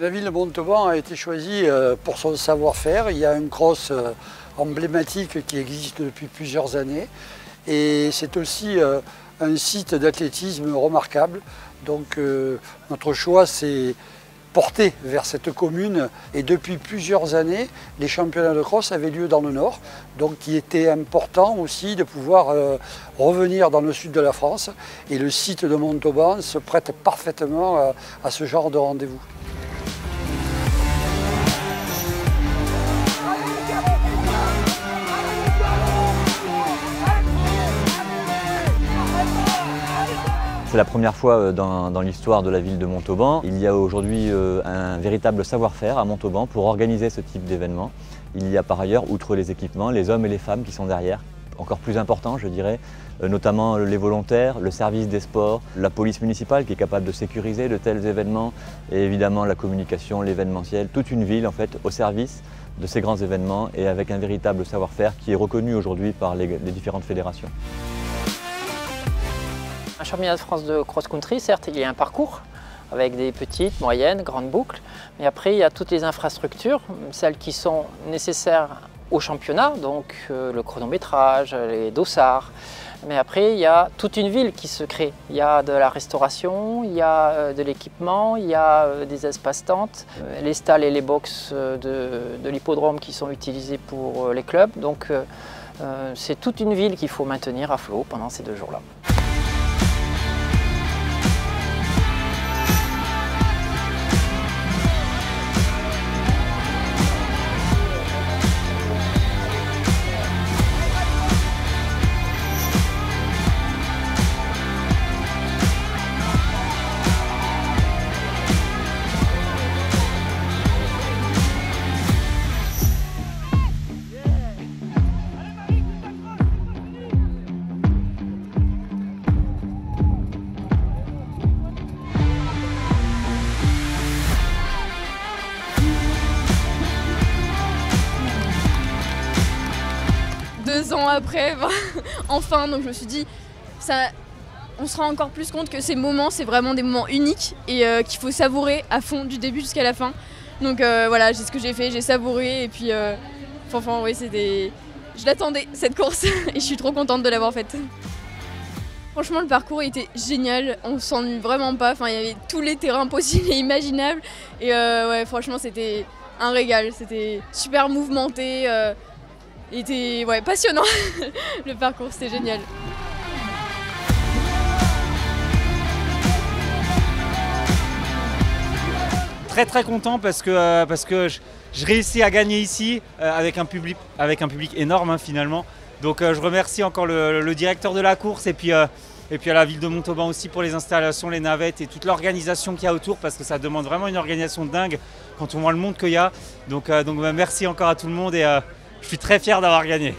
La ville de Montauban a été choisie pour son savoir-faire. Il y a un cross emblématique qui existe depuis plusieurs années et c'est aussi un site d'athlétisme remarquable. Donc notre choix s'est porté vers cette commune et depuis plusieurs années, les championnats de cross avaient lieu dans le nord. Donc il était important aussi de pouvoir revenir dans le sud de la France et le site de Montauban se prête parfaitement à ce genre de rendez-vous. C'est la première fois dans l'histoire de la ville de Montauban. Il y a aujourd'hui un véritable savoir-faire à Montauban pour organiser ce type d'événement. Il y a par ailleurs, outre les équipements, les hommes et les femmes qui sont derrière, encore plus importants je dirais, notamment les volontaires, le service des sports, la police municipale qui est capable de sécuriser de tels événements et évidemment la communication, l'événementiel, toute une ville en fait au service de ces grands événements et avec un véritable savoir-faire qui est reconnu aujourd'hui par les différentes fédérations. Un championnat de France de cross-country, certes, il y a un parcours avec des petites, moyennes, grandes boucles, mais après il y a toutes les infrastructures, celles qui sont nécessaires au championnat, donc le chronométrage, les dossards. Mais après il y a toute une ville qui se crée. Il y a de la restauration, il y a de l'équipement, il y a des espaces tentes, les stalles et les box de l'hippodrome qui sont utilisés pour les clubs. Donc c'est toute une ville qu'il faut maintenir à flot pendant ces 2 jours-là. Deux ans après, enfin, donc je me suis dit, on se rend encore plus compte que ces moments, c'est vraiment des moments uniques et qu'il faut savourer à fond du début jusqu'à la fin. Donc voilà, c'est ce que j'ai fait, j'ai savouré et puis enfin oui, je l'attendais cette course et je suis trop contente de l'avoir faite. Franchement, le parcours était génial, on s'ennuie vraiment pas, enfin, il y avait tous les terrains possibles et imaginables et ouais, franchement c'était un régal, c'était super mouvementé. Il était passionnant, le parcours, c'était génial. Très content parce que je réussis à gagner ici avec un public énorme hein, finalement. Donc je remercie encore le directeur de la course et puis à la ville de Montauban aussi pour les installations, les navettes et toute l'organisation qu'il y a autour parce que ça demande vraiment une organisation dingue quand on voit le monde qu'il y a. Donc merci encore à tout le monde et je suis très fier d'avoir gagné.